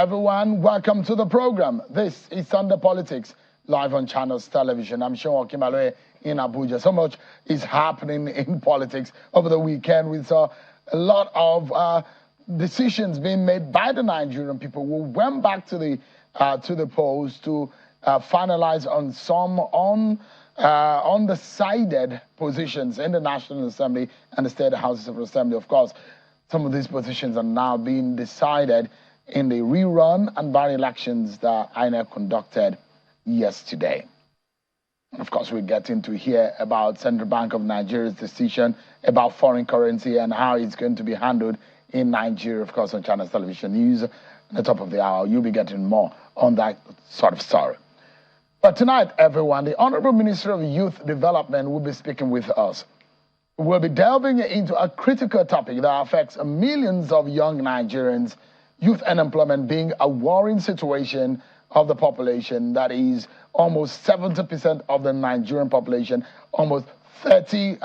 everyone. Welcome to the program. This is Sunday Politics, live on Channels Television. I'm Sean Okimaloe in Abuja. So much is happening in politics. Over the weekend, we saw a lot of decisions being made by the Nigerian people who went back to the polls to finalize on some undecided positions in the National Assembly and the State Houses of Assembly. Of course, some of these positions are now being decided in the rerun and by-elections that INEC conducted yesterday. Of course, we get into here about Central Bank of Nigeria's decision about foreign currency and how it's going to be handled in Nigeria, of course, on Channels Television News. At the top of the hour, you'll be getting more on that sort of story. But tonight, everyone, the Honorable Minister of Youth Development will be speaking with us. We'll be delving into a critical topic that affects millions of young Nigerians, youth unemployment being a worrying situation of the population. That is almost 70% of the Nigerian population, almost 30,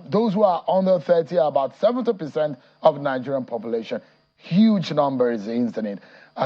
those who are under 30 are about 70% of the Nigerian population. Huge numbers, isn't it?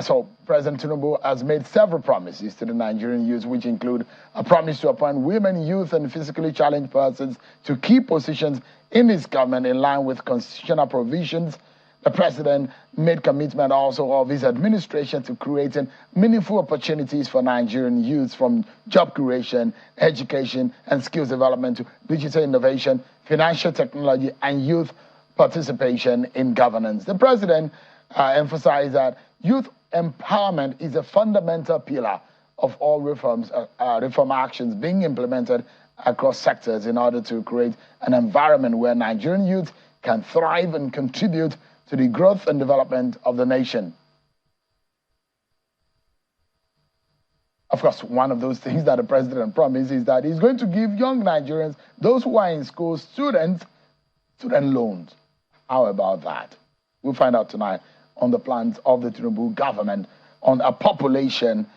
So President Tinubu has made several promises to the Nigerian youth, which include a promise to appoint women, youth, and physically challenged persons to key positions in his government in line with constitutional provisions. The president made commitment also of his administration to creating meaningful opportunities for Nigerian youths, from job creation, education, and skills development to digital innovation, financial technology, and youth participation in governance. The president emphasized that youth empowerment is a fundamental pillar of all reform actions being implemented across sectors in order to create an environment where Nigerian youth can thrive and contribute to the growth and development of the nation. Of course, one of those things that the president promised is that he's going to give young Nigerians, those who are in school, student loans. How about that? We'll find out tonight on the plans of the Tinubu government on a population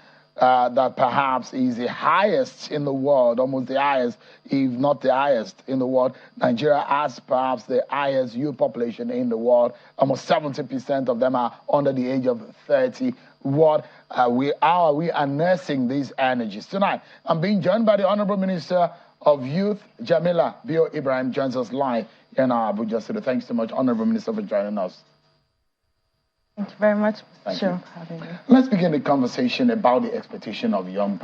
that perhaps is the highest in the world, almost the highest, if not the highest in the world. Nigeria has perhaps the highest youth population in the world. Almost 70% of them are under the age of 30. What we are nursing these energies. Tonight, I'm being joined by the Honorable Minister of Youth, Jamila Bio Ibrahim, joins us live in our Abuja studio. Thanks so much, Honorable Minister, for joining us. Thank you very much, Sure, for having me. Let's begin the conversation about the expectation of young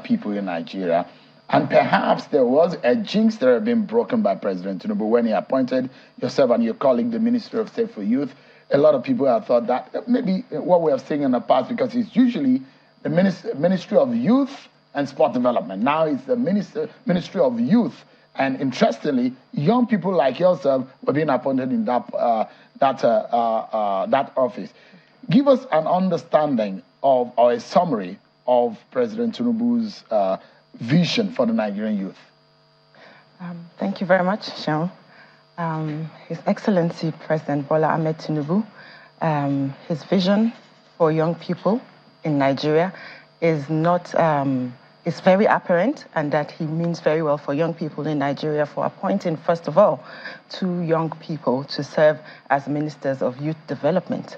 people in Nigeria. And perhaps there was a jinx that had been broken by President Tinubu when he appointed yourself and your colleague, the Minister of State for Youth. A lot of people have thought that maybe what we have seen in the past, because it's usually the Ministry of Youth and Sport Development. Now it's the Ministry of Youth. And interestingly, young people like yourself were being appointed in that office. Give us an understanding of, or a summary of President Tinubu's vision for the Nigerian youth. Thank you very much, Sean. His Excellency President Bola Ahmed Tinubu, his vision for young people in Nigeria is not... It's very apparent, and that he means very well for young people in Nigeria for appointing, first of all, 2 young people to serve as ministers of youth development.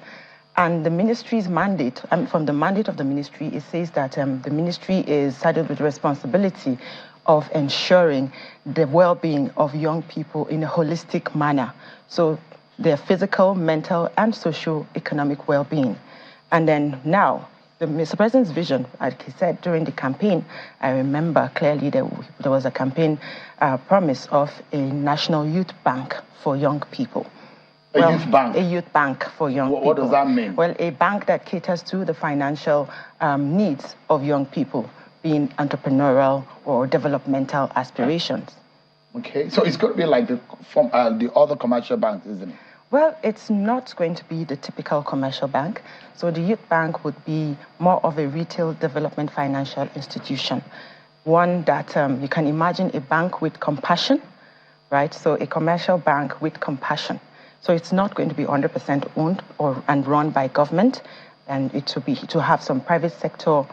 And the ministry's mandate, from the mandate of the ministry, it says that the ministry is saddled with the responsibility of ensuring the well-being of young people in a holistic manner. So their physical, mental, and socio-economic well-being. And then now, the Mr. President's vision, like he said during the campaign, I remember clearly that there was a campaign promise of a national youth bank for young people. Youth bank? A youth bank for young people. What does that mean? Well, a bank that caters to the financial needs of young people, being entrepreneurial or developmental aspirations. Okay, so it's going to be like the other commercial banks, isn't it? Well, it's not going to be the typical commercial bank. So the youth bank would be more of a retail development financial institution. One that you can imagine a bank with compassion, right? So a commercial bank with compassion. So it's not going to be 100% owned and run by government, and it will have some private sector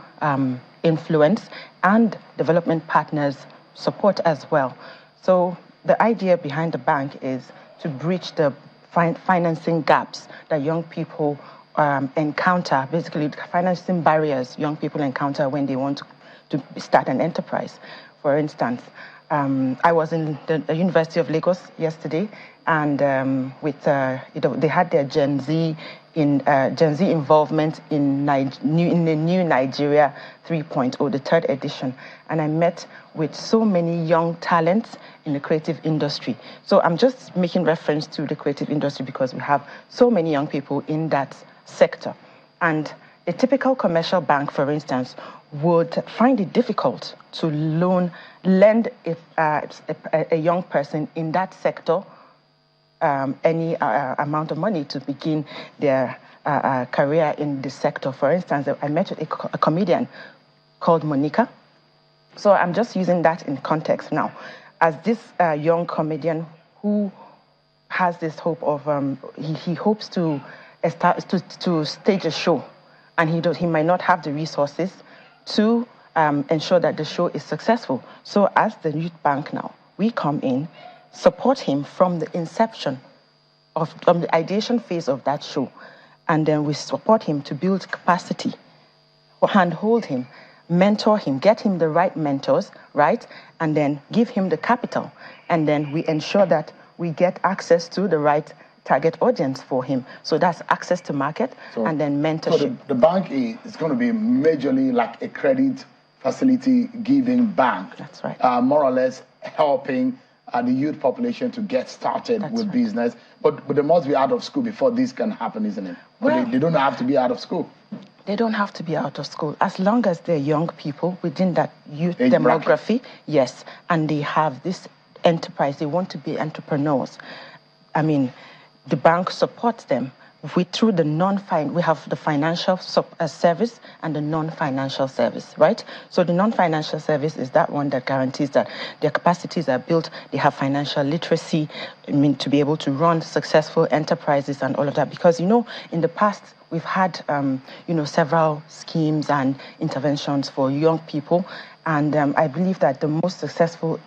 influence and development partners support as well. So the idea behind the bank is to bridge the financing gaps that young people encounter, basically financing barriers young people encounter when they want to start an enterprise. For instance, I was in the University of Lagos yesterday, and they had their Gen Z involvement in the new Nigeria 3.0, the third edition, and I met with so many young talents in the creative industry. So I'm just making reference to the creative industry because we have so many young people in that sector, and a typical commercial bank, for instance, would find it difficult to lend a young person in that sector any amount of money to begin their career in the sector. For instance, I met with a comedian called Monica. So I'm just using that in context now. As this young comedian who has this hope of, he hopes to stage a show, and he might not have the resources to ensure that the show is successful. So as the youth bank now, we come in, support him from the inception from the ideation phase of that show, and then we support him to build capacity, handhold him, mentor him, get him the right mentors, right, and then give him the capital, and then we ensure that we get access to the right target audience for him. So that's access to market and then mentorship. So the bank is going to be majorly like a credit facility giving bank. That's right. More or less helping the youth population to get started with business. But they must be out of school before this can happen, isn't it? Well, they don't have to be out of school. They don't have to be out of school. As long as they're young people within that youth Age demography, bracket. Yes, and they have this enterprise, they want to be entrepreneurs. I mean, the bank supports them through the we have the financial service and the non-financial service, right? So the non-financial service is that one that guarantees that their capacities are built, they have financial literacy, to be able to run successful enterprises and all of that. Because, in the past, we've had, several schemes and interventions for young people. And I believe that the most successful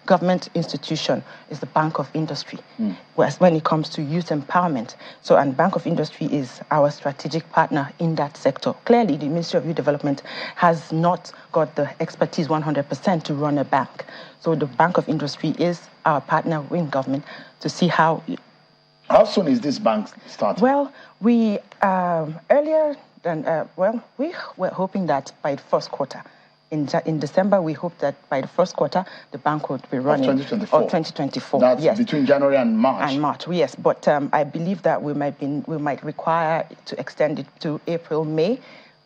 government institution is the Bank of Industry, when it comes to youth empowerment. So, and Bank of Industry is our strategic partner in that sector. Clearly, the Ministry of Youth Development has not got the expertise 100% to run a bank. So the Bank of Industry is our partner in government to see how... How soon is this bank starting? Well, we earlier than, we were hoping that by the first quarter. In December, we hope that by the first quarter, the bank would be running. Of 2024? Of 2024, That's yes. Between January and March? And March, yes. But I believe that we might require to extend it to April, May,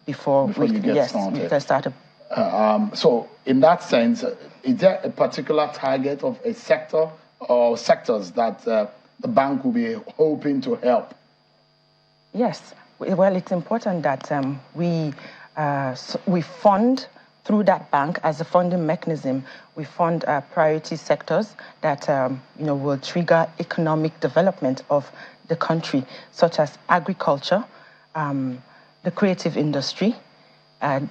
before we get started. So in that sense, is there a particular target of a sector or sectors that the bank will be hoping to help? Yes. Well, it's important that we fund through that bank as a funding mechanism. We fund priority sectors that will trigger economic development of the country, such as agriculture, the creative industry,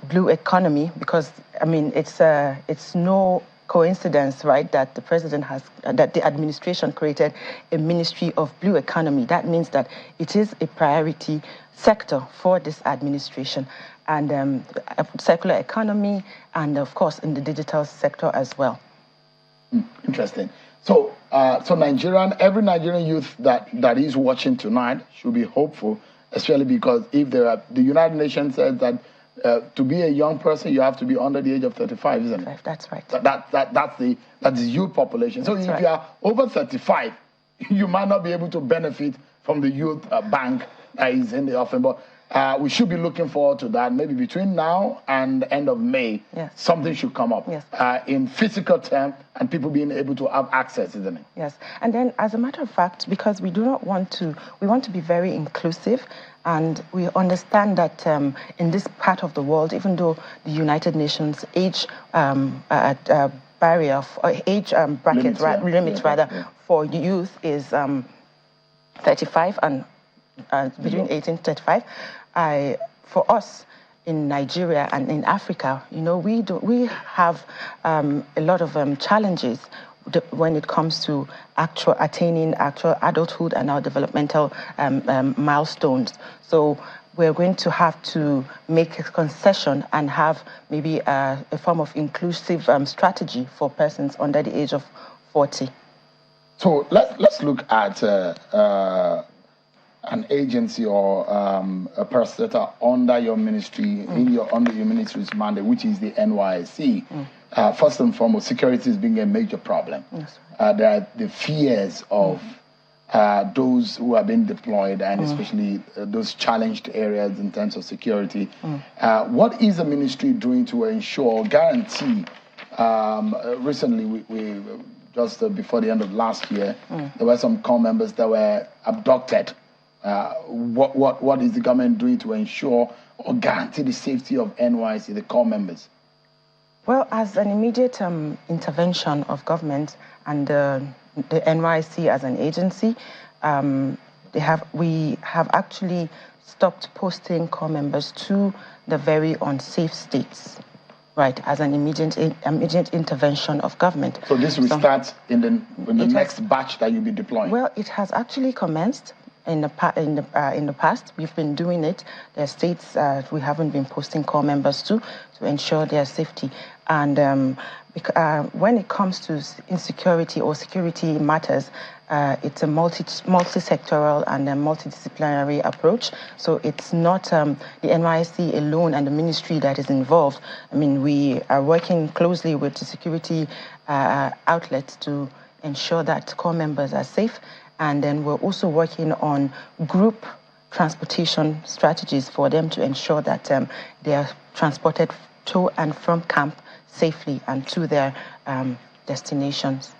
blue economy. Because it's no coincidence, right, that the administration created a Ministry of Blue Economy. That means that it is a priority sector for this administration, and circular economy, and of course in the digital sector as well. Interesting. So, every Nigerian youth that is watching tonight should be hopeful, especially because if the United Nations says that to be a young person, you have to be under the age of 35, isn't it? That's right. That's the youth population. So if you are over 35, you might not be able to benefit from the youth bank that is in the offering. But we should be looking forward to that. Maybe between now and the end of May, something should come up in physical terms, and people being able to have access, isn't it? Yes. And then, as a matter of fact, because we want to be very inclusive, and we understand that in this part of the world, even though the United Nations age barrier, age bracket limit for youth is 35 and between 18 and 35. For us in Nigeria and in Africa, we have a lot of challenges when it comes to attaining actual adulthood and our developmental milestones. So we're going to have to make a concession and have maybe a form of inclusive strategy for persons under the age of 40. So let's look at an agency or a parastatal under your ministry, under your ministry's mandate, which is the NYSC. First and foremost, security is being a major problem. That's right. There are the fears of those who have been deployed, and especially those challenged areas in terms of security. What is the ministry doing to ensure, guarantee? Recently, we just before the end of last year, there were some corps members that were abducted. What is the government doing to ensure or guarantee the safety of NYC, the corps members? Well, as an immediate intervention of government and the NYC as an agency, we have actually stopped posting corps members to the very unsafe states, right, as an immediate intervention of government. So this will start in the next batch that you'll be deploying? Well, it has actually commenced. In the past, we've been doing it. There are states we haven't been posting corps members to ensure their safety. And when it comes to insecurity or security matters, it's a multi-sectoral and a multidisciplinary approach. So it's not the NYSC alone and the ministry that is involved. I mean, we are working closely with the security outlets to ensure that corps members are safe. And then we're also working on group transportation strategies for them to ensure that they are transported to and from camp safely and to their destinations.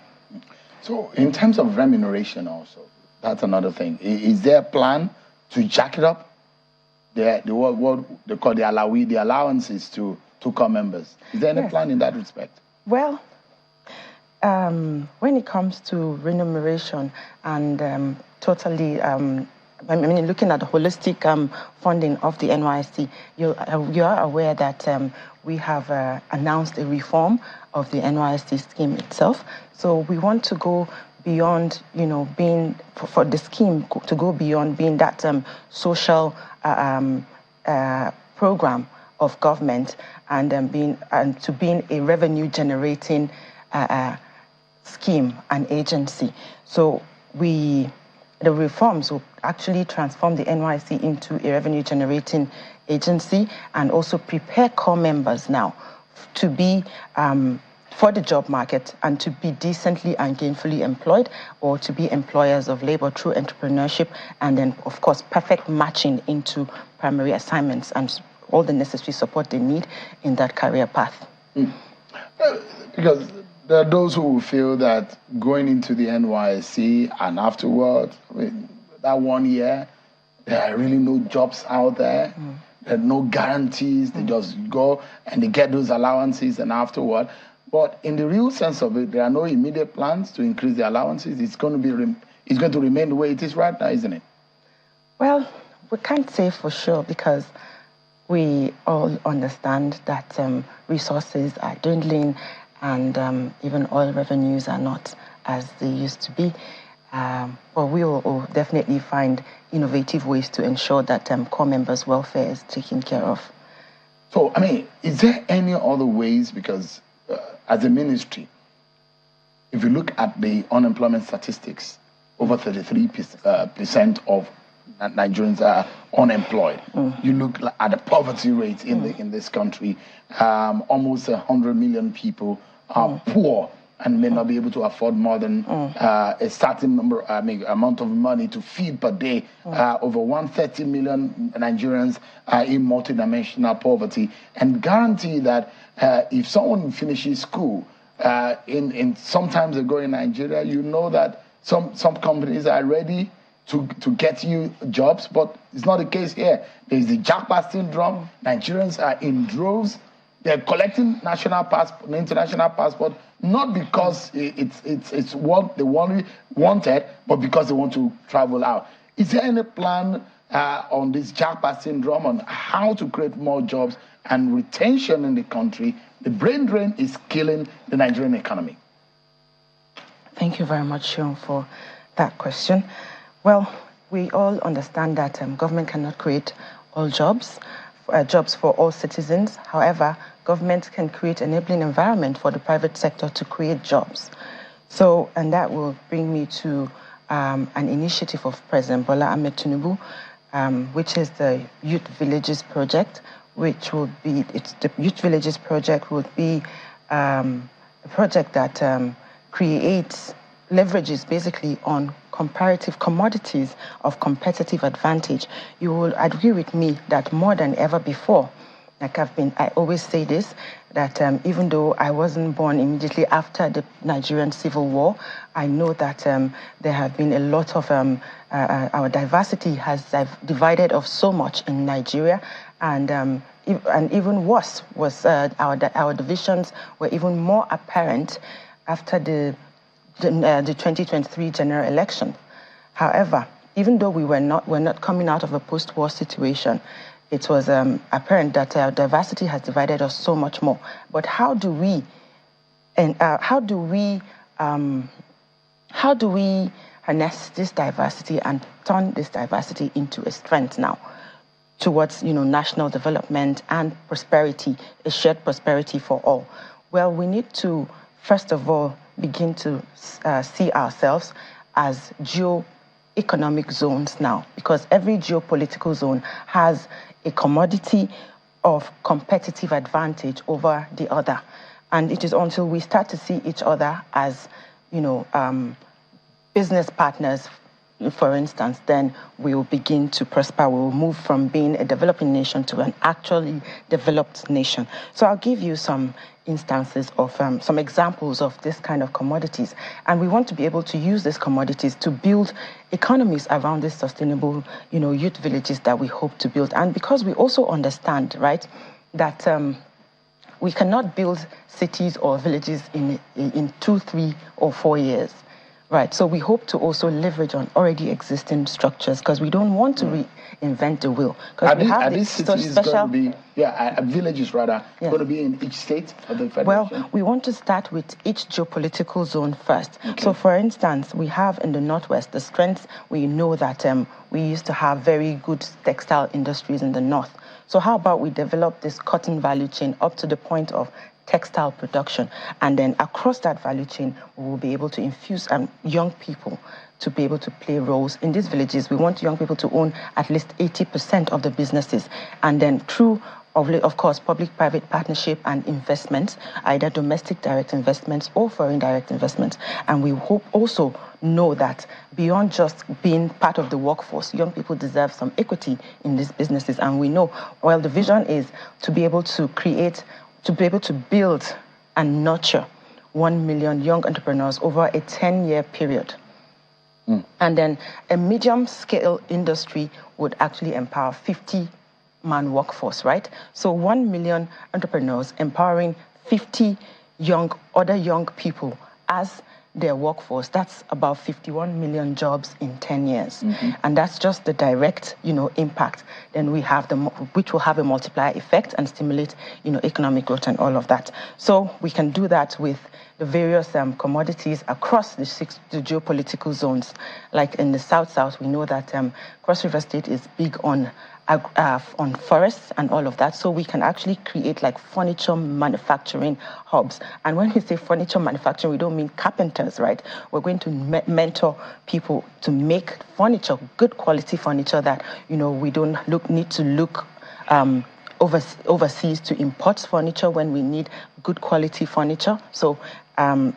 So in terms of remuneration also, that's another thing. Is there a plan to jack it up? What they call the allowances to corps members. Is there any plan in that respect? Well, when it comes to remuneration and totally, looking at the holistic funding of the NYSC, you are aware that we have announced a reform of the NYSC scheme itself. So we want to go beyond, being, for the scheme to go beyond being that social program of government and to being a revenue generating scheme and agency. So the reforms will actually transform the NYC into a revenue generating agency and also prepare corps members now to be for the job market and to be decently and gainfully employed or to be employers of labor through entrepreneurship and then, of course, perfect matching into primary assignments and all the necessary support they need in that career path. Because there are those who feel that going into the NYSC and afterwards, that 1 year, there are really no jobs out there. There are no guarantees. They just go and they get those allowances and afterward. But in the real sense of it, there are no immediate plans to increase the allowances. It's going to remain the way it is right now, isn't it? Well, we can't say for sure because we all understand that resources are dwindling and even oil revenues are not as they used to be. But we will definitely find innovative ways to ensure that corps members' welfare is taken care of. So, is there any other ways? Because as a ministry, if you look at the unemployment statistics, over 33% of Nigerians are unemployed. You look at the poverty rate in this country, almost 100 million people are poor and may not be able to afford more than a certain amount of money to feed per day. Over 130 million Nigerians are in multidimensional poverty, and guarantee that if someone finishes school, in some times ago in Nigeria, you know that some companies are ready to get you jobs, but it's not the case here. There's the jackpot syndrome. Nigerians are in droves. They're collecting international passport, not because it's what they wanted, but because they want to travel out. Is there any plan on this jackpot syndrome, on how to create more jobs and retention in the country? The brain drain is killing the Nigerian economy. Thank you very much, Sean, for that question. Well, we all understand that government cannot create all jobs for all citizens. However, government can create enabling environment for the private sector to create jobs. So, and that will bring me to an initiative of President Bola Ahmed Tinubu, which is the Youth Villages Project, which will be, the Youth Villages Project would be a project that leverages basically on comparative commodities of competitive advantage. You will agree with me that more than ever before, I always say this, that even though I wasn't born immediately after the Nigerian Civil War, I know that there have been a lot of, our diversity has divided us so much in Nigeria, and even worse was our divisions were even more apparent after the 2023 general election. However, even though we're not coming out of a post-war situation, it was apparent that our diversity has divided us so much more. But how do we harness this diversity and turn this diversity into a strength now towards national development and prosperity, a shared prosperity for all? Well, we need to first of all begin to see ourselves as geo-economic zones now, because every geopolitical zone has a commodity of competitive advantage over the other. And it is until we start to see each other as, business partners, for instance, then we will begin to prosper. We will move from being a developing nation to an actually developed nation. So I'll give you some instances of some examples of this kind of commodities. And we want to be able to use these commodities to build economies around these sustainable, youth villages that we hope to build. And because we also understand, right, that we cannot build cities or villages in 2, 3, or 4 years. Right, so we hope to also leverage on already existing structures because we don't want to reinvent the wheel. Are these cities going to be, villages rather, going to be in each state of the federation? Well, we want to start with each geopolitical zone first. Okay. So, for instance, we have in the Northwest the strengths. We know that we used to have very good textile industries in the North. So how about we develop this cotton value chain up to the point of textile production, and then across that value chain, we will be able to infuse young people to be able to play roles in these villages. We want young people to own at least 80% of the businesses, and then through, of course, public-private partnership and investments, either domestic direct investments or foreign direct investments. And we hope also know that beyond just being part of the workforce, young people deserve some equity in these businesses. And we know, well, the vision is to be able to build and nurture 1 million young entrepreneurs over a 10-year period. And then a medium-scale industry would actually empower 50-man workforce, right? So 1 million entrepreneurs empowering 50 other young people as their workforce. That's about 51 million jobs in 10 years. And that's just the direct, impact. Then we have which will have a multiplier effect and stimulate, economic growth and all of that. So we can do that with the various commodities across the geopolitical zones. Like in the South, we know that Cross River State is big on forests and all of that, so we can actually create like furniture manufacturing hubs. And when we say furniture manufacturing, we don't mean carpenters, right? We're going to mentor people to make furniture, good quality furniture that we don't need to look overseas to import furniture when we need good quality furniture. So and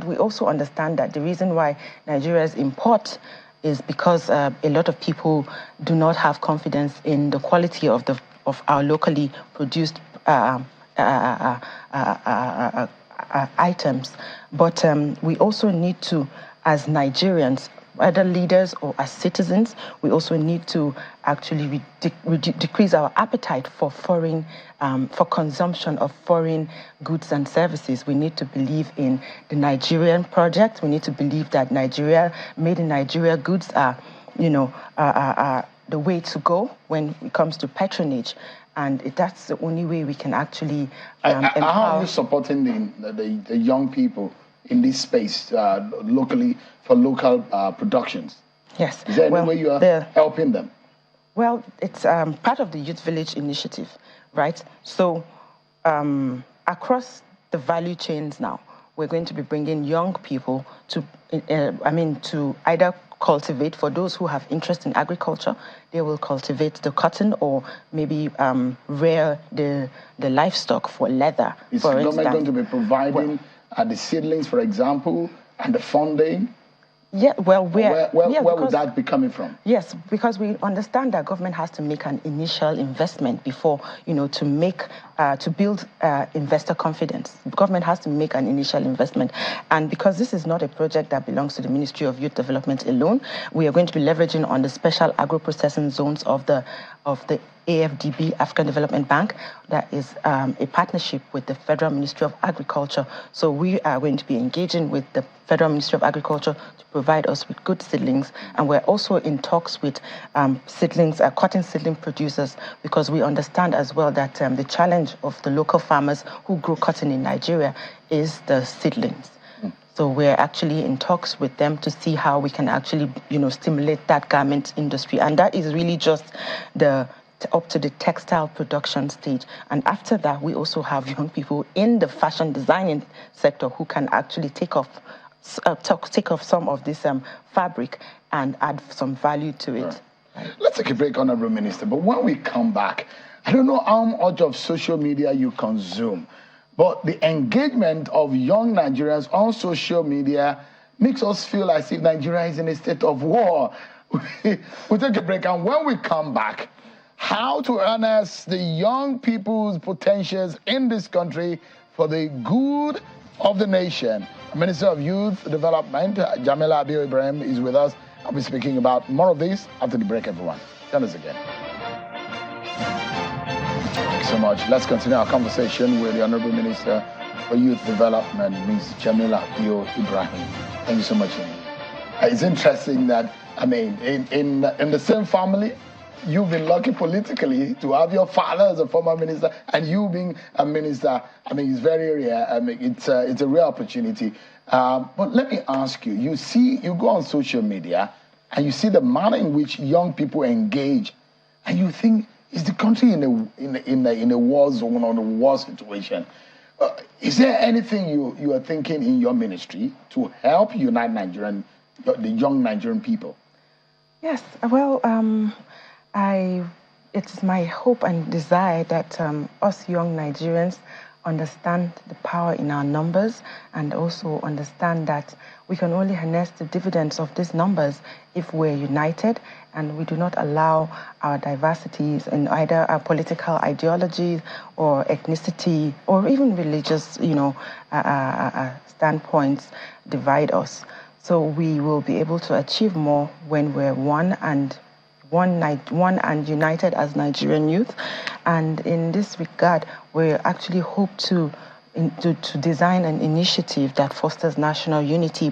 we also understand that the reason why Nigerians import is because a lot of people do not have confidence in the quality of our locally produced items. But we also need to, as Nigerians, whether leaders or as citizens, we also need to actually decrease our appetite for for consumption of foreign goods and services. We need to believe in the Nigerian project. We need to believe that made in Nigeria goods are, the way to go when it comes to patronage. And that's the only way we can actually How are you supporting the young people in this space locally for local productions? Yes. Is there any way you are helping them? Well, it's part of the Youth Village initiative, right? So across the value chains now, we're going to be bringing young people to, to either cultivate. For those who have interest in agriculture, they will cultivate the cotton or maybe rear the livestock for leather. Is the government going to be providing the seedlings, for example, and the funding? Yeah, well, where would that be coming from? Yes, because we understand that government has to make an initial investment before, to build investor confidence. The government has to make an initial investment. And because this is not a project that belongs to the Ministry of Youth Development alone, we are going to be leveraging on the special agro-processing zones of the AFDB, African Development Bank, that is a partnership with the Federal Ministry of Agriculture. So we are going to be engaging with the Federal Ministry of Agriculture to provide us with good seedlings. And we're also in talks with cotton seedling producers, because we understand as well that the challenge of the local farmers who grow cotton in Nigeria is the seedlings. So we're actually in talks with them to see how we can actually, stimulate that garment industry. And that is really just up to the textile production stage. And after that, we also have young people in the fashion designing sector who can actually take off some of this fabric and add some value to it. Right. Let's take a break, Honorable Minister. But when we come back, I don't know how much of social media you consume, but the engagement of young Nigerians on social media makes us feel as if Nigeria is in a state of war. We'll take a break, and when we come back, how to harness the young people's potentials in this country for the good of the nation. Minister of Youth Development, Jamila Abiyo Ibrahim, is with us. I'll be speaking about more of this after the break, everyone. Join us again. Thank you so much. Let's continue our conversation with the Honorable Minister for Youth Development, Ms. Jamila Abiyo Ibrahim. Thank you so much. It's interesting that, in the same family, you've been lucky politically to have your father as a former minister and you being a minister. It's very rare. It's a rare opportunity. But let me ask you, you go on social media and you see the manner in which young people engage, and you think, is the country in a war zone or a war situation? Is there anything you are thinking in your ministry to help unite the young Nigerian people? Yes, well, it's my hope and desire that us young Nigerians understand the power in our numbers, and also understand that we can only harness the dividends of these numbers if we're united and we do not allow our diversities in either our political ideologies or ethnicity or even religious, standpoints divide us. So we will be able to achieve more when we're one and united as Nigerian youth. And in this regard, we actually hope to design an initiative that fosters national unity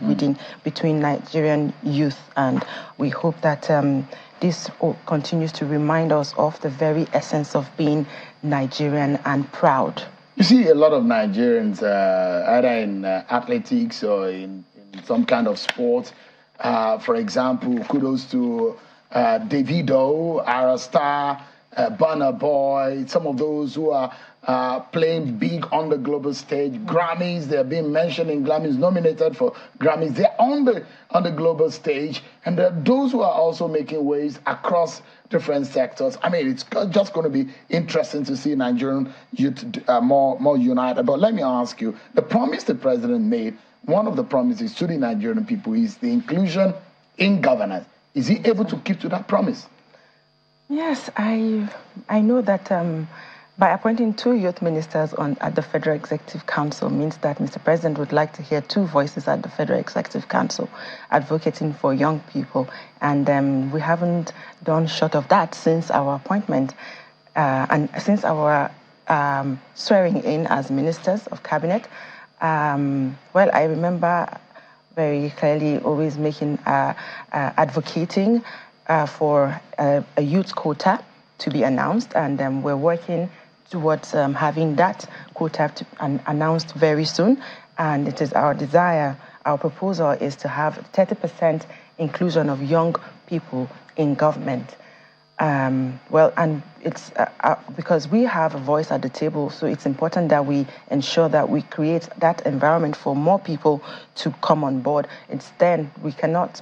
between Nigerian youth. And we hope that this continues to remind us of the very essence of being Nigerian and proud. You see a lot of Nigerians, either in athletics or in some kind of sport. For example, kudos to Davido, Arasta, Burna Boy, some of those who are playing big on the global stage. Grammys, they're being mentioned in Grammys, nominated for Grammys. They're on the global stage, and there are those who are also making waves across different sectors. It's just going to be interesting to see Nigerian youth more united. But let me ask you, the promise the president made, one of the promises to the Nigerian people is the inclusion in governance. Is he able to keep to that promise? Yes, I know that by appointing 2 youth ministers at the Federal Executive Council means that Mr. President would like to hear 2 voices at the Federal Executive Council advocating for young people. And we haven't done short of that since our appointment and since our swearing in as ministers of cabinet. Well, I remember very clearly always advocating for a youth quota to be announced, and we're working towards having that quota announced very soon. And it is our desire, our proposal is to have 30% inclusion of young people in government. Well, and it's because we have a voice at the table, so it's important that we ensure that we create that environment for more people to come on board. It's then we cannot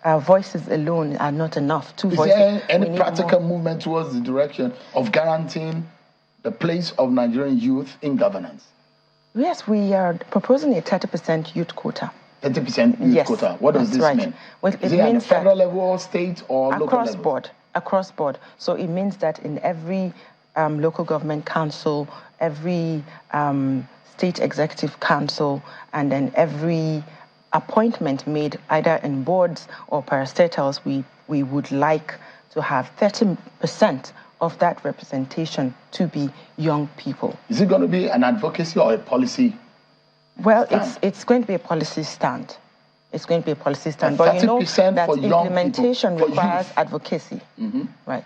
our voices alone are not enough. Is there any practical movement towards the direction of guaranteeing the place of Nigerian youth in governance? Yes, we are proposing a 30% youth quota. 30% youth quota. What does this mean? Well, Is it at the federal level, state, or local level? Across board. So it means that in every local government council, every state executive council, and then every appointment made either in boards or parastatals, we would like to have 30% of that representation to be young people. Is it going to be an advocacy or a policy? Well, it's going to be a policy stand. It's going to be a policy stand. But you know that implementation requires advocacy. Right.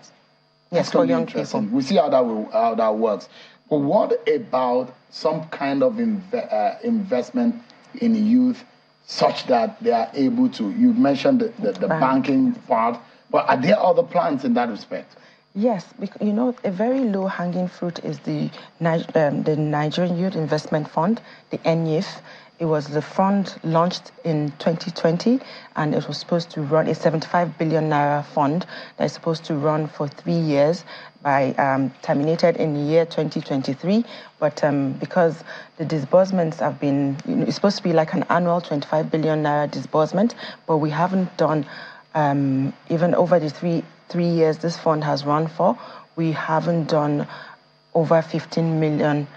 Yes, for young people. We see how that works. But what about some kind of investment in youth such that they are able to, you mentioned the banking part, but are there other plans in that respect? Yes, because, you know, a very low-hanging fruit is the Nigerian Youth Investment Fund, the NYIF. It was the fund launched in 2020, and it was supposed to run a 75 billion naira fund that is supposed to run for 3 years, terminated in the year 2023. But because the disbursements have been, it's supposed to be like an annual 25 billion naira disbursement, but we haven't done, even over the three years this fund has run for, we haven't done over 15 billion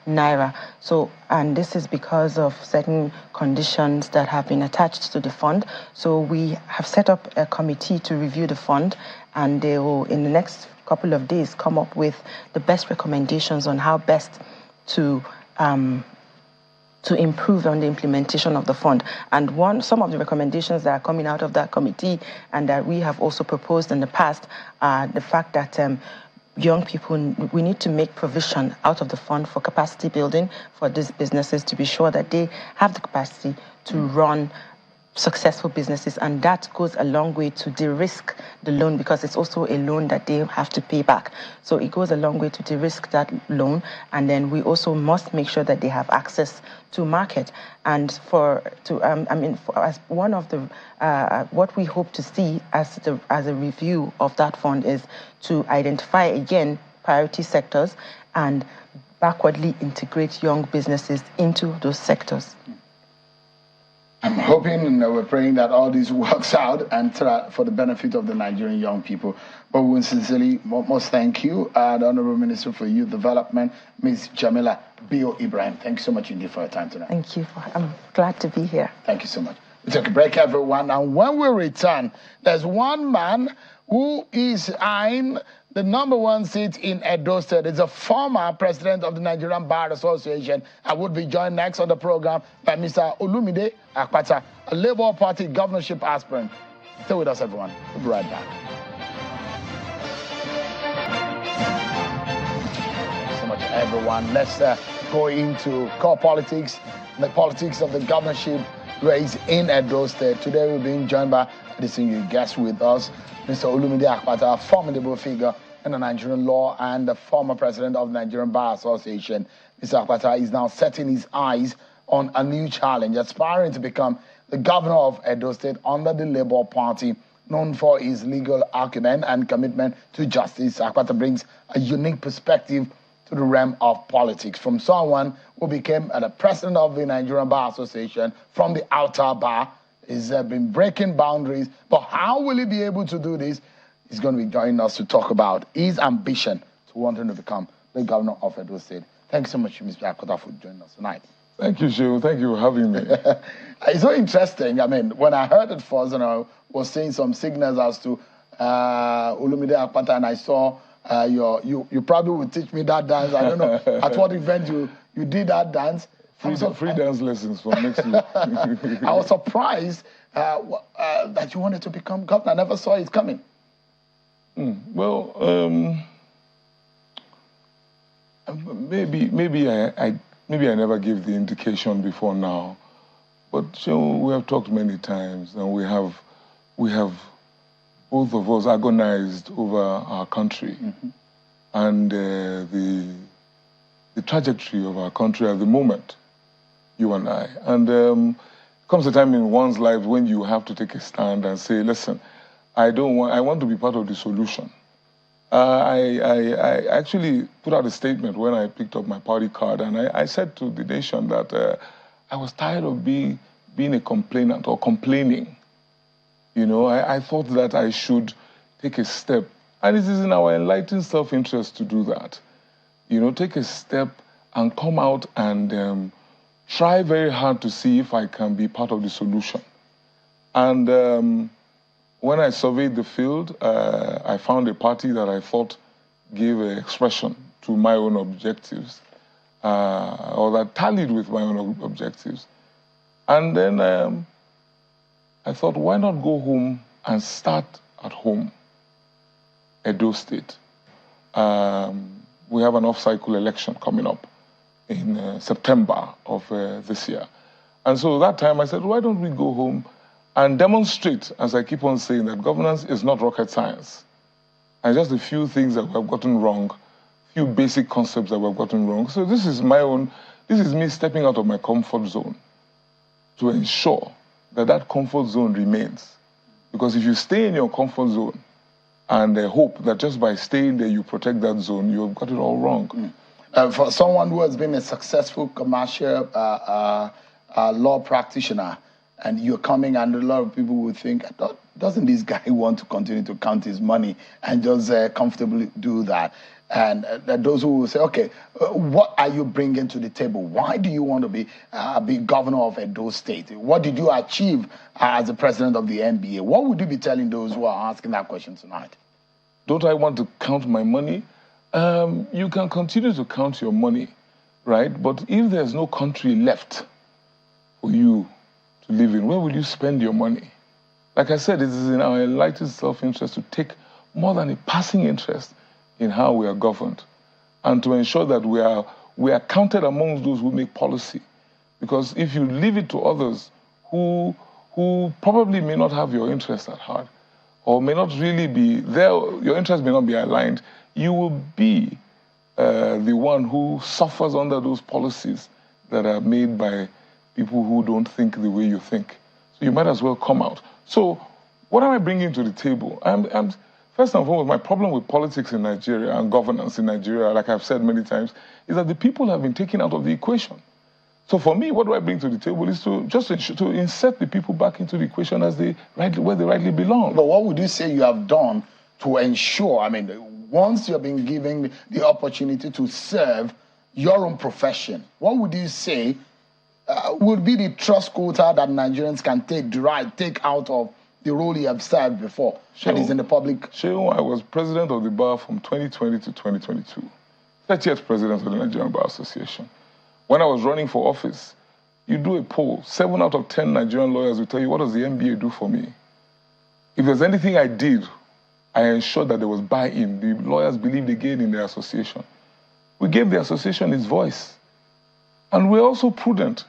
naira. So, and this is because of certain conditions that have been attached to the fund. So we have set up a committee to review the fund, and they will, in the next couple of days, come up with the best recommendations on how best to improve on the implementation of the fund. And some of the recommendations that are coming out of that committee and that we have also proposed in the past are the fact that young people, we need to make provision out of the fund for capacity building for these businesses to be sure that they have the capacity to run successful businesses, and that goes a long way to de-risk the loan, because it's also a loan that they have to pay back. So it goes a long way to de-risk that loan, and then we also must make sure that they have access to market. And as one of the what we hope to see as a review of that fund is to identify again priority sectors and backwardly integrate young businesses into those sectors. I'm hoping and we're praying that all this works out and for the benefit of the Nigerian young people. But we sincerely most thank you, the Honorable Minister for Youth Development, Ms. Jamila Bio Ibrahim. Thank you so much indeed for your time tonight. Thank you. I'm glad to be here. Thank you so much. We take a break, everyone, and when we return, there's one man who is eyeing the #1 seat in Edo State. Is a former president of the Nigerian Bar Association. I would be joined next on the program by Mr. Olumide Akpata, a Labour Party governorship aspirant. Stay with us, everyone. We'll be right back. Thank you so much, everyone. Let's go into core politics, the politics of the governorship race in Edo State. Today we're being joined by a distinguished guest with us, Mr. Olumide Akpata, a formidable figure in the Nigerian law and the former president of the Nigerian Bar Association. Mr. Akpata is now setting his eyes on a new challenge, aspiring to become the governor of Edo State under the Labour Party. Known for his legal acumen and commitment to justice, Akpata brings a unique perspective to the realm of politics, from someone who became the president of the Nigerian Bar Association from the outer bar. He's been breaking boundaries, but how will he be able to do this? He's going to be joining us to talk about his ambition to wanting to become the governor of Edo State. Thank you so much, Mr. Akpata, for joining us tonight. Thank you, Shehu. Thank you for having me. It's so interesting. I mean, when I heard it first, and I was seeing some signals as to Olumide Akpata, and I saw you probably would teach me that dance. I don't know at what event you did that dance. Free dance lessons for next week. I was surprised that you wanted to become governor. I never saw it coming. Well, maybe I maybe I never gave the indication before now, but we have talked many times, and we have both of us agonized over our country and the trajectory of our country at the moment, you and I. And comes a time in one's life when you have to take a stand and say, listen, I want to be part of the solution. I actually put out a statement when I picked up my party card, and I said to the nation that I was tired of being a complainant or complaining. You know, I thought that I should take a step, and it is in our enlightened self-interest to do that. You know, take a step and come out and try very hard to see if I can be part of the solution. And when I surveyed the field, I found a party that I thought gave expression to my own objectives, or that tallied with my own objectives. And then I thought, why not go home and start at home, Edo State. We have an off-cycle election coming up in September of this year. And so that time I said, why don't we go home and demonstrate, as I keep on saying, that governance is not rocket science. And just a few things that we have gotten wrong, few basic concepts that we have gotten wrong. So this is me stepping out of my comfort zone to ensure that that comfort zone remains. Because if you stay in your comfort zone and hope that just by staying there you protect that zone, you have got it all wrong. For someone who has been a successful commercial law practitioner, and you're coming, and a lot of people will think, doesn't this guy want to continue to count his money and just comfortably do that? And those who will say, okay, what are you bringing to the table? Why do you want to be governor of Edo State? What did you achieve as the president of the NBA? What would you be telling those who are asking that question tonight? Don't I want to count my money? You can continue to count your money, right? But if there's no country left for you to live in, where will you spend your money? Like I said, it is in our enlightened self-interest to take more than a passing interest in how we are governed, and to ensure that we are counted amongst those who make policy. Because if you leave it to others who probably may not have your interest at heart, or may not really be there, your interest may not be aligned, you will be the one who suffers under those policies that are made by people who don't think the way you think. So you might as well come out. So what am I bringing to the table? First and foremost, my problem with politics in Nigeria and governance in Nigeria, like I've said many times, is that the people have been taken out of the equation. So for me, what do I bring to the table is to insert the people back into the equation as where they rightly belong. But what would you say you have done to ensure, I mean, once you've been given the opportunity to serve your own profession, what would you say would be the trust quota that Nigerians can take out of the role you have served before, and is in the public? Shehu, I was president of the bar from 2020 to 2022, 30th president of the Nigerian Bar Association. When I was running for office, you do a poll, 7 out of 10 Nigerian lawyers will tell you, what does the NBA do for me? If there's anything I did, I ensured that there was buy-in. The lawyers believed again in the association. We gave the association its voice. And we're also prudent.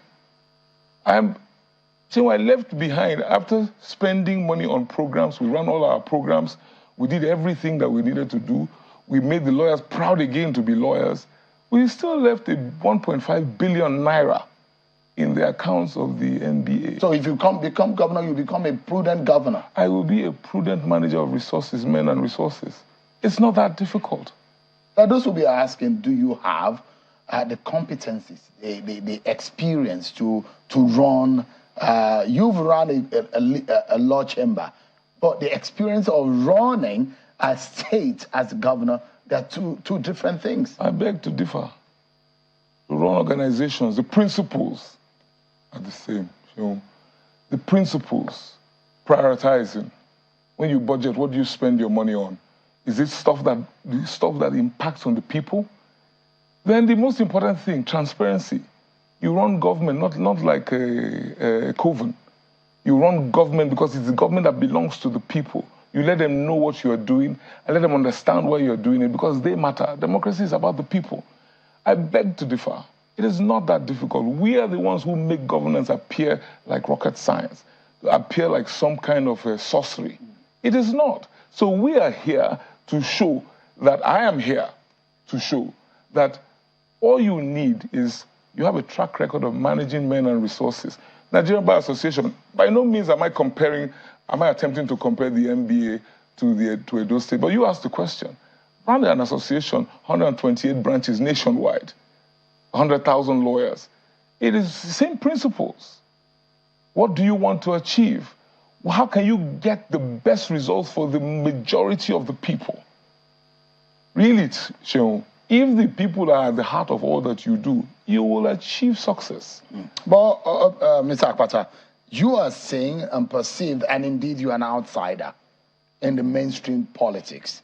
So I left behind, after spending money on programs, we ran all our programs, we did everything that we needed to do, we made the lawyers proud again to be lawyers, we still left a 1.5 billion naira in the accounts of the NBA. So if you become governor, you become a prudent governor? I will be a prudent manager of resources, men and resources. It's not that difficult. Now, those will be asking, do you have the competencies, the experience to run? You've run a law chamber, but the experience of running a state as governor, they're two different things. I beg to differ. To run organizations, the principles are the same. You know, the principles, prioritizing. When you budget, what do you spend your money on? Is it stuff that impacts on the people? Then the most important thing, transparency. You run government not like a coven. You run government because it's the government that belongs to the people. You let them know what you're doing and let them understand why you're doing it, because they matter. Democracy is about the people. I beg to differ. It is not that difficult. We are the ones who make governance appear like rocket science, appear like some kind of sorcery. It is not. So we are here to show that I am here to show that all you need is you have a track record of managing men and resources. Nigerian Bar Association, by no means am I attempting to compare the NBA to Edo State, but you asked the question. Run an association, 128 branches nationwide, 100,000 lawyers. It is the same principles. What do you want to achieve? How can you get the best results for the majority of the people? Really, Sheon, if the people are at the heart of all that you do, you will achieve success. But, Mr. Akpata, you are saying and perceived, and indeed you are an outsider in the mainstream politics.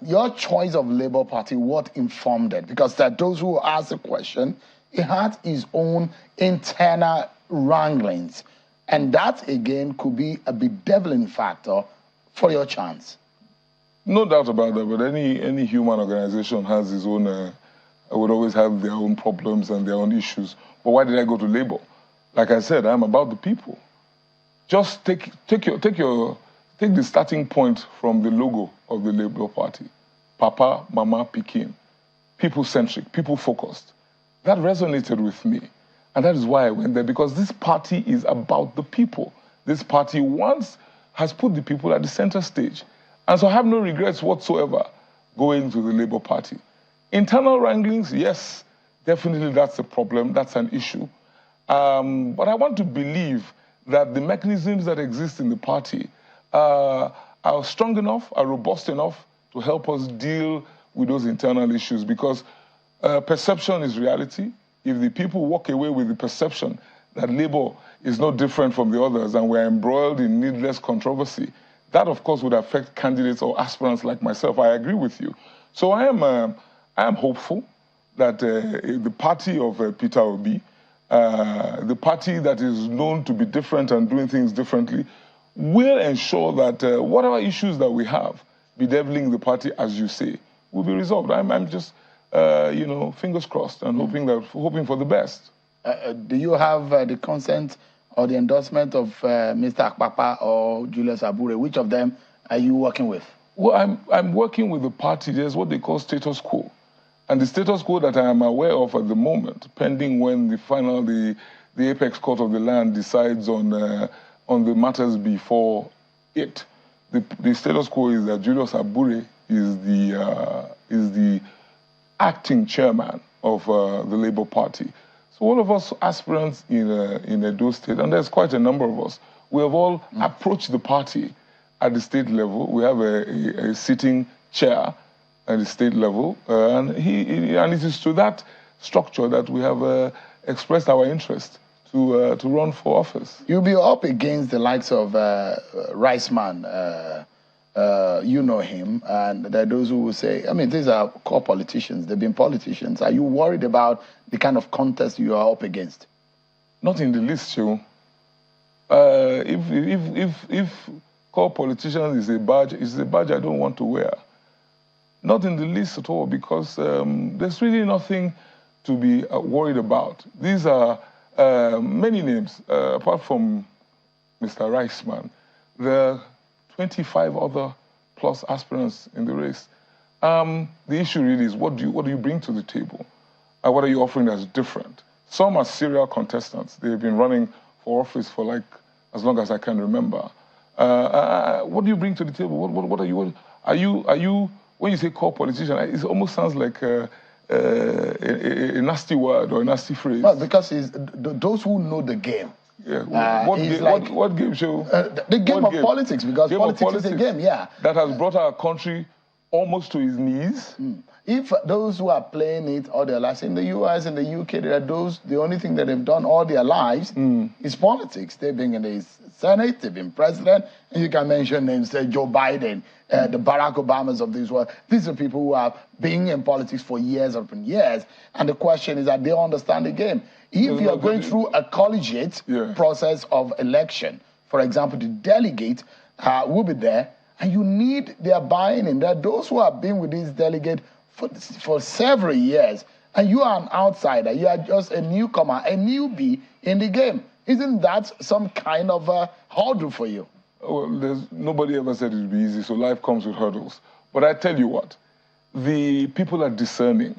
Your choice of Labour Party, what informed it? Because there are those who ask the question, it had its own internal wranglings. And that, again, could be a bedeviling factor for your chance. No doubt about that, but any human organization has its own, would always have their own problems and their own issues. But why did I go to Labour? Like I said, I'm about the people. Just take the starting point from the logo of the Labour Party. Papa, Mama, Pikin. People-centric, people-focused. That resonated with me. And that is why I went there, because this party is about the people. This party once has put the people at the center stage. And so I have no regrets whatsoever going to the Labour Party. Internal wranglings, yes, definitely that's a problem, that's an issue. But I want to believe that the mechanisms that exist in the party are strong enough, are robust enough to help us deal with those internal issues, because perception is reality. If the people walk away with the perception that Labour is no different from the others and we're embroiled in needless controversy, that of course would affect candidates or aspirants like myself. I agree with you. So I am hopeful that the party of Peter Obi, the party that is known to be different and doing things differently, will ensure that whatever issues that we have bedeviling the party, as you say, will be resolved. I'm just, fingers crossed and hoping for the best. Do you have the consent or the endorsement of Mr. Akpata or Julius Abure? Which of them are you working with? Well, I'm working with the party. There's what they call status quo. And the status quo that I am aware of at the moment, pending when the apex court of the land decides on the matters before it, the status quo is that Julius Abure is the acting chairman of the Labour Party. So all of us aspirants in Edo State, and there's quite a number of us, we have all approached the party at the state level. We have a sitting chair at the state level, and it is to that structure that we have expressed our interest to run for office. You'll be up against the likes of Riceman. You know him, and there are those who will say, I mean, these are core politicians. They've been politicians. Are you worried about the kind of contest you are up against? Not in the least, Joe. If core politicians is a badge I don't want to wear. Not in the least at all, because there's really nothing to be worried about. These are many names, apart from Mr. Riceman. There are 25 other plus aspirants in the race. The issue really is what do you bring to the table? What are you offering that's different? Some are serial contestants. They've been running for office for like as long as I can remember. What do you bring to the table? What are you? When you say core politician, it almost sounds like a nasty word or a nasty phrase. Well, because it's those who know the game. Yeah. What game show? The game of politics, because politics is a game, yeah. That has brought our country almost to its knees. If those who are playing it all their lives, in the US, in the UK, there are those, the only thing that they've done all their lives is politics. They've been in the Senate, they've been president, and you can mention names, Joe Biden, the Barack Obamas of this world. These are people who have been in politics for years upon years, and the question is that they understand the game. If you are going through a collegiate process of election, for example, the delegate will be there, and you need their buy-in. There are those who have been with this delegate for several years, and you are an outsider. You are just a newcomer, a newbie in the game. Isn't that some kind of a hurdle for you? Well, nobody ever said it would be easy, so life comes with hurdles. But I tell you what, the people are discerning.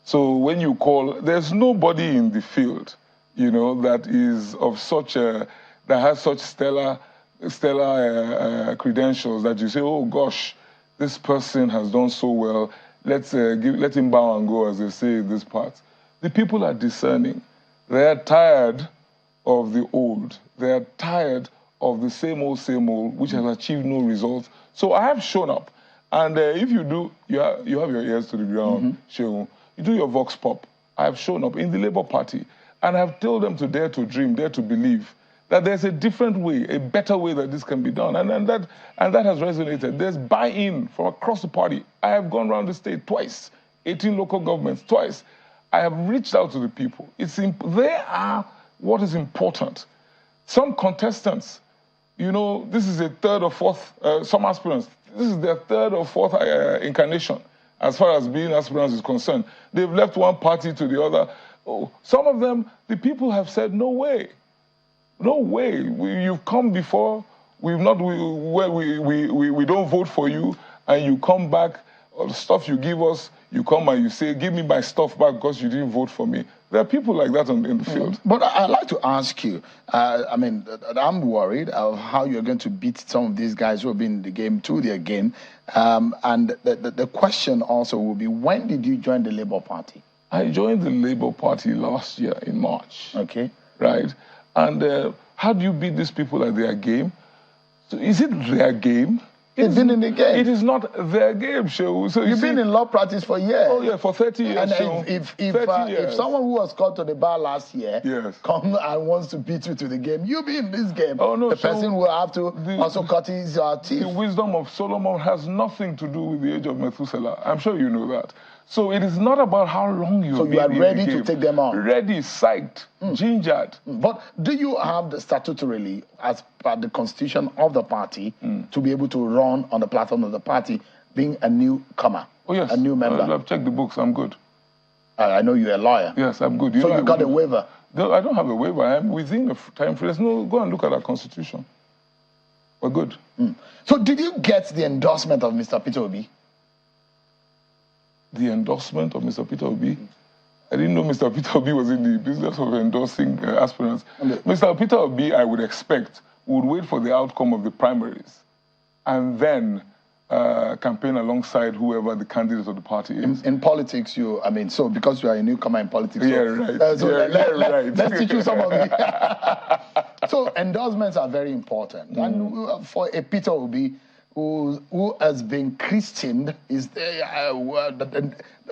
So when you call, there's nobody in the field, you know, that is of such a, that has such stellar credentials that you say, oh gosh, this person has done so well. Let him bow and go, as they say in this part. The people are discerning. They are tired of the old. They are tired of the same old, which has achieved no results. So I have shown up. And if you do, you have your ears to the ground, Shehu. You do your vox pop. I have shown up in the Labour Party. And I have told them to dare to dream, dare to believe that there's a different way, a better way that this can be done. And that has resonated. There's buy-in from across the party. I have gone around the state twice, 18 local governments, twice. I have reached out to the people. They are what is important. Some contestants, you know, this is a third or fourth, some aspirants, this is their third or fourth incarnation as far as being aspirants is concerned. They've left one party to the other. Oh, some of them, the people have said, no way. No way. You've come before, we don't vote for you, and you come back, all the stuff you give us, you come and you say, give me my stuff back because you didn't vote for me. There are people like that in the field. But I'd like to ask you, I mean, I'm worried of how you're going to beat some of these guys who have been in the game to their game. And the question also will be, when did you join the Labour Party? I joined the Labour Party last year in March. Okay. Right? And how do you beat these people at their game? So is it their game? You've been in the game. It is not their game, Shehu. So you've been in law practice for years. Oh yeah, for 30 years. And if someone who was called to the bar last year comes and wants to beat you to the game, you'll be in this game. Oh no, the person will have to also cut his teeth. The wisdom of Solomon has nothing to do with the age of Methuselah. I'm sure you know that. So it is not about how long you've been in the game. So you are ready to take them on? Ready, psyched, gingered. But do you have the statutorily, as per the constitution of the party, to be able to run on the platform of the party, being a newcomer? Oh yes. A new member? I've checked the books, I'm good. I know you're a lawyer. Yes, I'm good. So you got a waiver? No, I don't have a waiver. I'm within the time frame. No, go and look at our constitution. We're good. So did you get the endorsement of Mr. Peter Obi? The endorsement of Mr. Peter Obi? I didn't know Mr. Peter Obi was in the business of endorsing aspirants. Mr. Peter Obi, I would expect, would wait for the outcome of the primaries and then campaign alongside whoever the candidate of the party is. In politics, so because you are a newcomer in politics. Yeah, right. Let's teach you some of it. So endorsements are very important. And for a Peter Obi, who has been christened,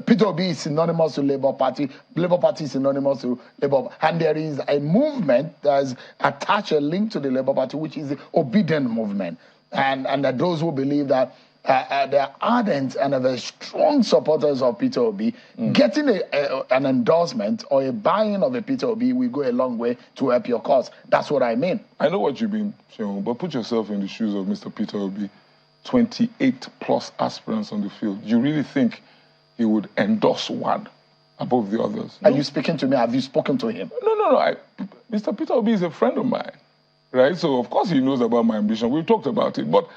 Peter Obi is synonymous to Labour Party. Labour Party is synonymous to Labour. And there is a movement that has attached a link to the Labour Party, which is the obedient movement. And those who believe that they are ardent and are very strong supporters of Peter Obi. Getting an endorsement or a buy-in of a Peter Obi will go a long way to help your cause. That's what I mean. I know what you mean, Shehu, but put yourself in the shoes of Mr. Peter Obi. 28 plus aspirants on the field. You really think he would endorse one above the others? No. Are you speaking to me? Have you spoken to him? No. Mr. Peter Obi is a friend of mine, right? So of course he knows about my ambition. We've talked about it, but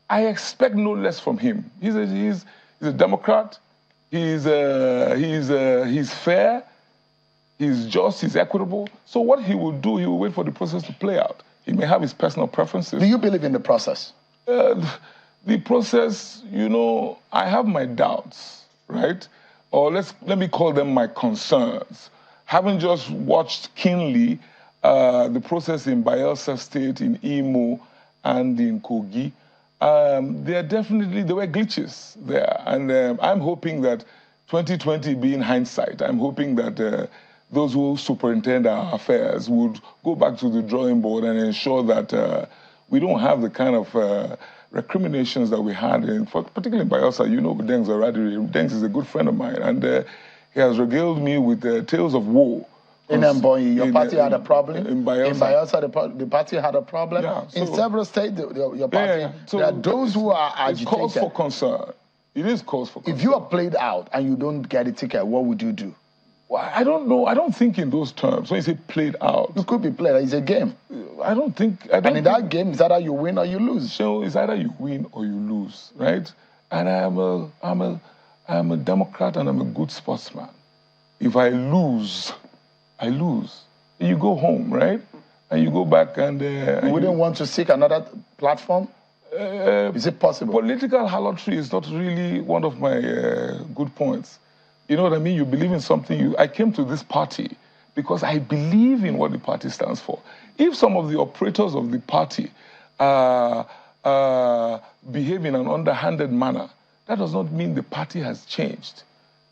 I expect no less from him. He's a Democrat. He's fair. He's just. He's equitable. So what he will do, he will wait for the process to play out. He may have his personal preferences. Do you believe in the process? The process, I have my doubts, right? Or let me call them my concerns. Having just watched keenly the process in Bayelsa State, in Imo, and in Kogi, there were glitches there. And I'm hoping that 2020 being hindsight, I'm hoping that those who superintend our affairs would go back to the drawing board and ensure that we don't have the kind of recriminations that we had, particularly in Bayelsa. Dengs already. Dengs is a good friend of mine, and he has regaled me with tales of woe. In Mbonyi, your party had a problem. In Bayelsa, the party had a problem. Yeah, in several states, your party. So there are those who are agitated. It's cause for concern. It is cause for concern. If you are played out and you don't get a ticket, what would you do? Well, I don't know. I don't think in those terms. When you say played out, It could be played. It's a game. I don't think. And in that game, it's either you win or you lose. So it's either you win or you lose, right? And I'm a Democrat and I'm a good sportsman. If I lose, I lose. You go home, right? And you go back and... you wouldn't want to seek another platform? Is it possible? Political harlotry is not really one of my good points. You know what I mean? You believe in something. I came to this party because I believe in what the party stands for. If some of the operators of the party behave in an underhanded manner, that does not mean the party has changed.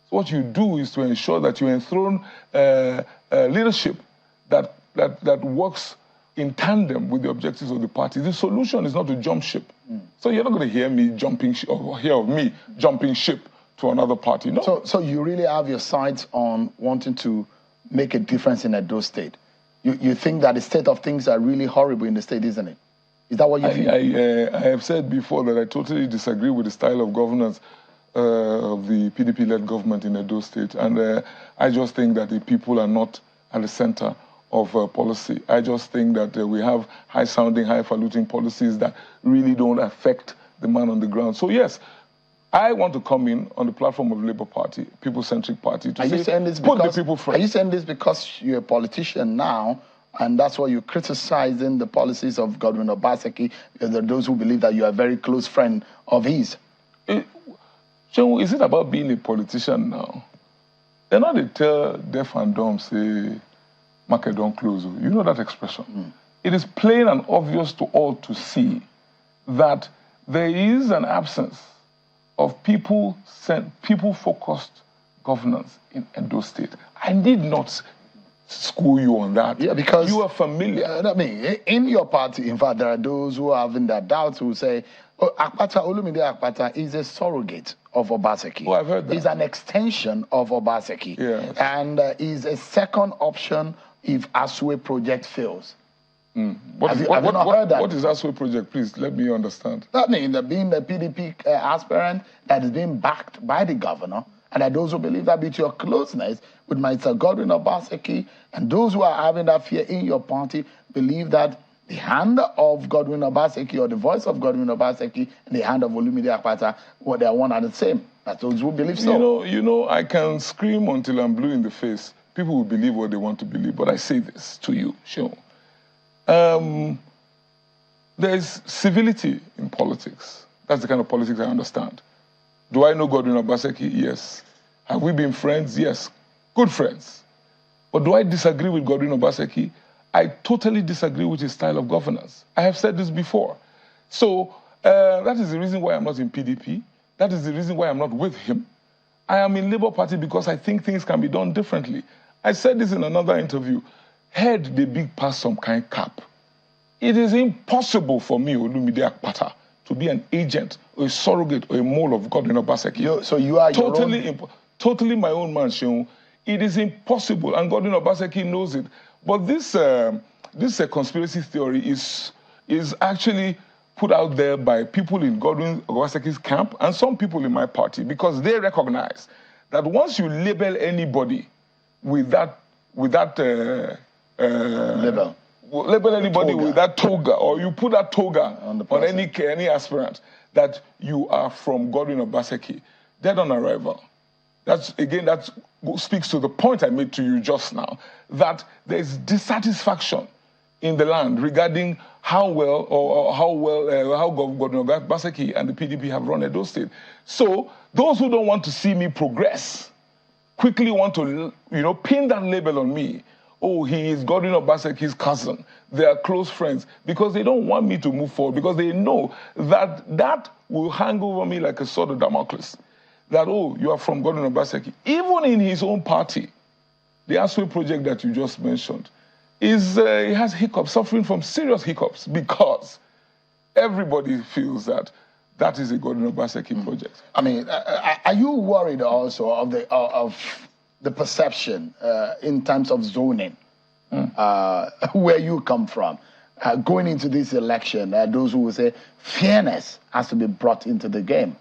So what you do is to ensure that you enthrone leadership that works in tandem with the objectives of the party. The solution is not to jump ship. So you're not going to hear me jumping ship or hear of me jumping ship to another party. No. So you really have your sights on wanting to make a difference in Edo State. You think that the state of things are really horrible in the state, isn't it? Is that what you think? I have said before that I totally disagree with the style of governance of the PDP-led government in Edo State. And I just think that the people are not at the center of policy. I just think that we have high-sounding, highfalutin policies that really don't affect the man on the ground. So yes, I want to come in on the platform of Labour Party, people-centric party, to put the people first. Are you saying this because you're a politician now, and that's why you're criticizing the policies of Godwin Obaseki? There are those who believe that you are a very close friend of his. So is it about being a politician now? They're not they tell deaf and dumb, say, market don't close. You know that expression. It is plain and obvious to all to see that there is an absence of people-focused governance in Edo State. I need not school you on that. Yeah, because you are familiar. I mean, in your party, in fact, there are those who are having their doubts who say, oh, Akpata, Olumide Akpata is a surrogate of Obaseki. Oh, I've heard that. He's an extension of Obaseki. Yes. And is a second option if Asue project fails. Have you not heard that? What is Asue project? Please, let me understand. That means being the PDP aspirant that is being backed by the governor, and that those who believe that with your closeness with Mr. Godwin Obaseki, and those who are having that fear in your party believe that the hand of Godwin Obaseki or the voice of Godwin Obaseki and the hand of Olumide Akpata, well, they are one and the same. That's those who believe so. You know, I can scream until I'm blue in the face. People will believe what they want to believe, but I say this to you, sure. There's civility in politics. That's the kind of politics I understand. Do I know Godwin Obaseki? Yes. Have we been friends? Yes. Good friends. But do I disagree with Godwin Obaseki? I totally disagree with his style of governance. I have said this before. So that is the reason why I'm not in PDP. That is the reason why I'm not with him. I am in Labour Party because I think things can be done differently. I said this in another interview. Head the big pass some kind cap. It is impossible for me, Olumide Akpata, to be an agent or a surrogate or a mole of Godwin Obaseki. So you are totally my own man, Sheung. It is impossible, and Godwin Obaseki knows it. But this conspiracy theory is actually put out there by people in Godwin Obaseki's camp and some people in my party, because they recognize that once you label anybody with that label anybody toga. With that toga, or you put that toga on any aspirant, that you are from Godwin Obaseki, dead on arrival. That speaks to the point I made to you just now, that there's dissatisfaction in the land regarding how Godwin Obaseki and the PDP have run Edo State. So those who don't want to see me progress quickly want to, pin that label on me. Oh, he is Godwin Obaseki's cousin. They are close friends, because they don't want me to move forward, because they know that will hang over me like a sword of Damocles. That, oh, you are from Godwin Obaseki. Even in his own party, the Aswe project that you just mentioned, it has hiccups, suffering from serious hiccups, because everybody feels that is a Godwin Obaseki project. I mean, are you worried also of the perception in terms of zoning, where you come from? Going into this election, those who will say fairness has to be brought into the game.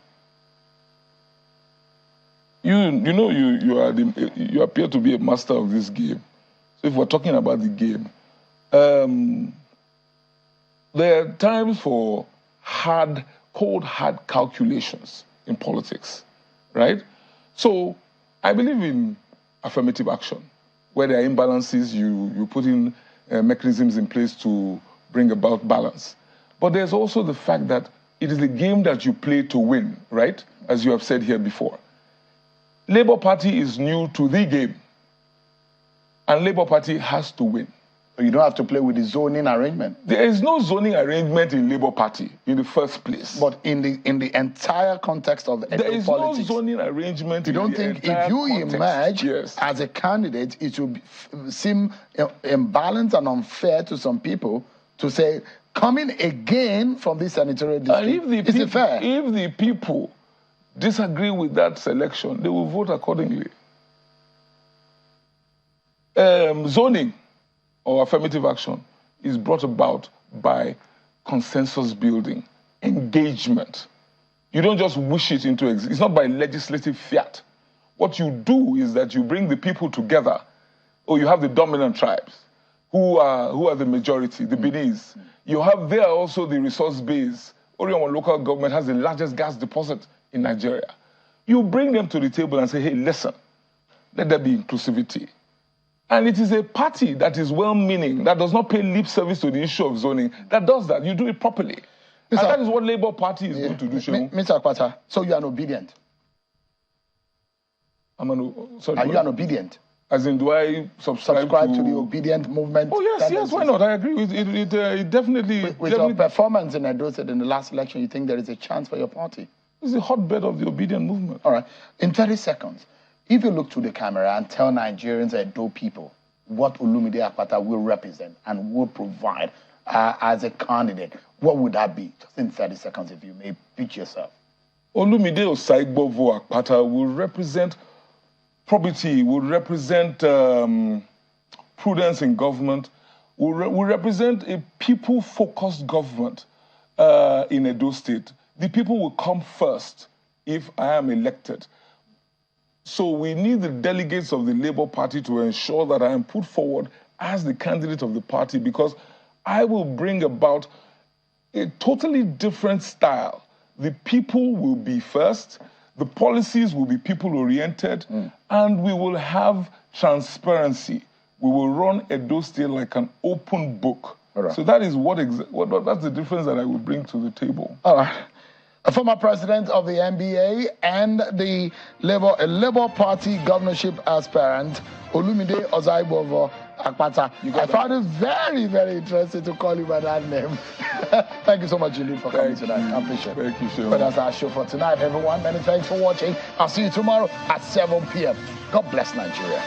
you appear to be a master of this game. So if we're talking about the game, there are times for cold hard calculations in politics, right? So I believe in affirmative action. Where there are imbalances, you put in mechanisms in place to bring about balance. But there's also the fact that it is a game that you play to win, right? As you have said here before. Labour Party is new to the game, and Labour Party has to win. You don't have to play with the zoning arrangement. There is no zoning arrangement in Labour Party in the first place. But in the entire context of there is politics, no zoning arrangement. You don't think if you emerge as a candidate, it should seem imbalanced and unfair to some people to say, coming again from this senatorial district, is it fair? If the people disagree with that selection, they will vote accordingly. Zoning or affirmative action is brought about by consensus building, engagement. You don't just wish it into existence. It's not by legislative fiat. What you do is that you bring the people together, or you have the dominant tribes, who are the majority, the Benis. You have there also the resource base. Orion local government has the largest gas deposit in Nigeria. You bring them to the table and say, hey, listen, let there be inclusivity. And it is a party that is well-meaning, that does not pay lip service to the issue of zoning, that does that. You do it properly. And that is what Labour Party is going to do, Shehu. Mr. Akpata, so you are an obedient? Sorry, are you an obedient? As in, do I subscribe to the obedient movement? Oh, yes, why not? I agree with it. It definitely... With your performance in Edo State in the last election, you think there is a chance for your party? It's a hotbed of the obedient movement. All right. In 30 seconds, if you look to the camera and tell Nigerians and Edo people what Olumide Akpata will represent and will provide as a candidate, what would that be? Just in 30 seconds, if you may pitch yourself. Olumide Osaibovo Akpata will represent probity, will represent prudence in government, will represent a people-focused government in Edo State. The people will come first if I am elected. So we need the delegates of the Labour Party to ensure that I am put forward as the candidate of the party, because I will bring about a totally different style. The people will be first, the policies will be people-oriented, and we will have transparency. We will run Edo State like an open book. Right. So that is that's the difference that I will bring to the table. All right. A former president of the NBA and the Labour Party governorship aspirant, Olumide Osaibovo Akpata. I found it very, very interesting to call you by that name. Thank you so much, indeed, for coming tonight. I appreciate it. Thank you, sure. But that's our show for tonight, everyone. Many thanks for watching. I'll see you tomorrow at 7 p.m. God bless Nigeria.